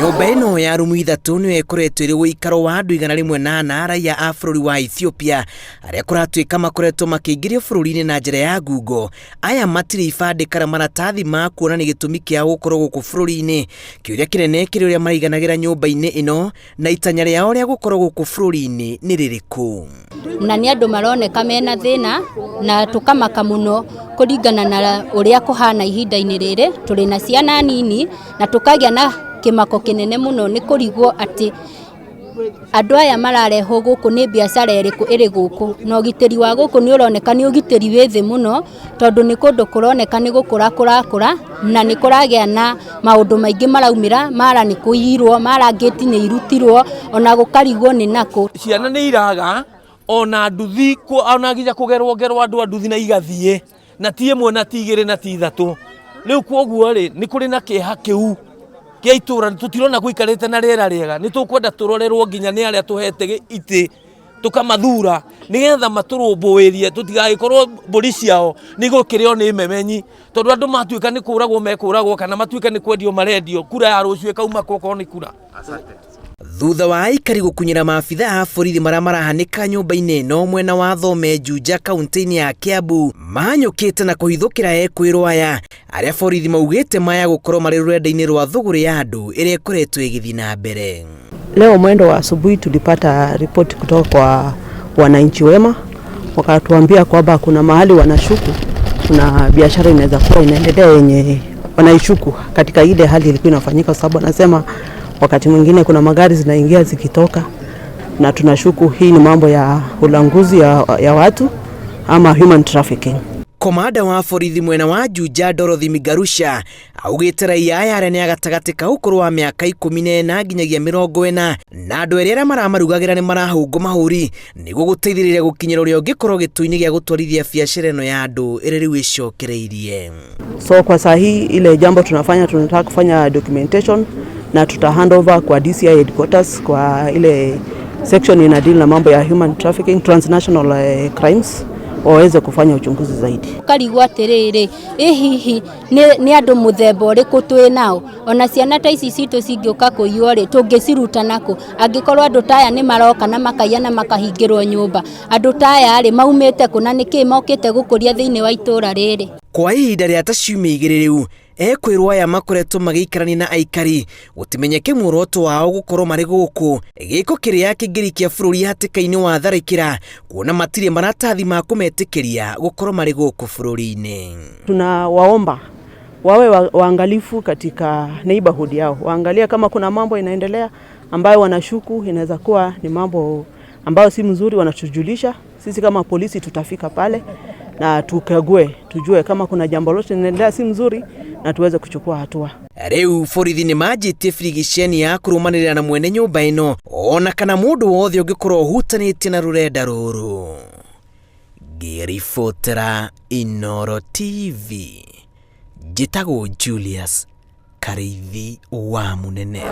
Nyũmba ĩno ya rumu ithatu nĩyo ĩkoretwo ĩrĩ ũikaro wa andũ 108 raiya a bũrũri wa Ethiopia arĩa kũratuĩka makoretwo makĩingĩrio bũrũri-inĩ na njĩra ya ngungo. Aya matirĩ ibandĩ kana maratathi ma kuonania gĩtũmi kĩa gũkorwo gũkũ bũrũri-inĩ. Kĩũria kĩnene kĩrĩ ũrĩa maraiganagĩra nyũmba-inĩ ĩno na itanya rĩao rĩa gũkorwo gũkũ bũrũri-inĩ nĩ rĩrĩkũ. Na nĩ andũ maroneka mena thĩna na tũkamaka mũno kũringana na ũrĩa kũhana ihinda-inĩ rĩrĩ. Tũrĩ na ciana nini na tũkagĩa na kĩmako kĩnene mũno nĩ kũrigwo atĩ andũ aya mararehwo gũkũ nĩ biacara ĩrĩkũ ĩrĩ gũkũ, na ũgitĩri wa gũkũ nĩ ũroneka nĩ ũgitĩri wĩ thĩ mũno, tondũ nĩ kũndũ kũroneka nĩ gũkũra kũrakũra na nĩ kũragĩa na maũndũ maingĩ maraumĩra. Mara nĩ kũiyirwo, mara ngĩti nĩ irutirwo, ona gũkarigwo nĩ nakũ. Ciana nĩ iraga ona nduthi, ona nginya kũgerwo andũ a nduthi na igathiĩ, na ti ĩmwe na ti igĩrĩ na ti ithatũ. Rĩu kwoguo rĩ nĩ kũrĩ na kĩeha kĩu kĩa itũra, tũtirona gũikarĩte na rĩera rĩega. Nĩ tũkwenda tũrorerwo nginya nĩ arĩa tũhete itĩ tũkamathura nĩgetha matũrũmbũĩrie, tũtigagĩkorwo mbũri ciao nĩ gũkĩrĩo nĩ memenyi, tondũ andũ matuĩka nĩ kũragwo mekũragwo kana matuĩka nĩ kwendio marendio, kura ya rũciũ ĩkauma koko nĩ kura. Thutha wa aikari gũkunyĩra maabitha a borithi marĩa marahanĩka nyũmba-inĩ ĩno mwena wa Thome Juja kaunti-inĩ ya Kiambu, mahanyũkĩte na kũhithũkĩra ekũĩrwo aya arĩa borithi maugĩte maya gũkorwo marĩ rũrenda-inĩ rwa thũgũrĩ ya andũ ĩrĩa ĩkoretwo ĩgĩthiĩ na mbere. Leo mwendo wa asubuhi tulipata ripoti kutoka kwa wananchi wema, wakatuambia kwamba kuna mahali wanashuku kuna biashara inaweza kuwa inaendelea yenye wanaishuku katika ile hali ilikuwa inafanyika, sababu anasema wakati mwingine kuna magari zinaingia zikitoka, na tunashuku hii ni mambo ya ulanguzi ya watu ama human trafficking. Komanda wa borithi mwena wa Juja Dorothy Migarusha augĩte raiya aya arĩa nĩ agatagatĩ ka ũkũrũ wa mĩaka 14 nginyagia 40 na andũ erĩ arĩa maramarugagĩra nĩ marahũngwo mahũri nĩguo gũteithĩrĩria gũkinyĩra ũrĩa ũngĩkorwo gĩtũ-inĩ gĩa gũtwarithia biacara ĩno ya andũ ĩrĩa rĩu ĩcokereirie. So kwa sahi ile jambo tunataka kufanya documentation na tuta handover kwa DCI headquarters kwa ile section ina deal na mambo ya human trafficking, transnational crimes, waweze kufanya uchunguzi zaidi. Karigwa atĩrĩrĩ, hihi nĩ andũ mũthemba ũrĩkũ twĩ nao, ona ciana ta ici citũ cingĩũka kũiywo rĩ tũngĩciruta nakũ? Angĩkorwo andũ ta aya nĩ maroka na makaiya na makahingĩrwo nyũmba, andũ ta aya rĩ maumĩte kũ na nĩkĩ mokĩte gũkũria thĩinĩ wa itũra rĩrĩ? Kwa ihinda rĩa ta ciumia igĩrĩ rĩu ekũĩrwo aya makoretwo magĩikarania na aikari gũtimenyeke muoroto wao gũkorwo marĩ gũkũ, gĩko kĩrĩa kĩngĩrikia bũrũri hatĩka-inĩ wa tharĩkĩra, kuona matirĩ maratathi ma kũmetĩkĩria gũkorwo marĩ gũkũ bũrũri-inĩ. Tunawaomba wawe waangalifu katika neighborhood yao, waangalia kama kuna mambo inaendelea ambayo wanashuku inaweza kuwa ni mambo ambayo si mzuri, wanatujulisha sisi kama polisi, tutafika pale na tukague tujue kama kuna jambo lolote linaendelea si mzuri na tuweze kuchukua hatua. Rĩu borithi nĩ manjĩtie birigiceni ya kũrũmanĩrĩra na mwene nyũmba ĩno ona kana mũndũ wothe ũngĩkorwo ũhutanĩtie na rũrenda rũrũ. Ngĩribotera Inooro TV, njĩtagwo Julius Karĩithi wa Mũnene.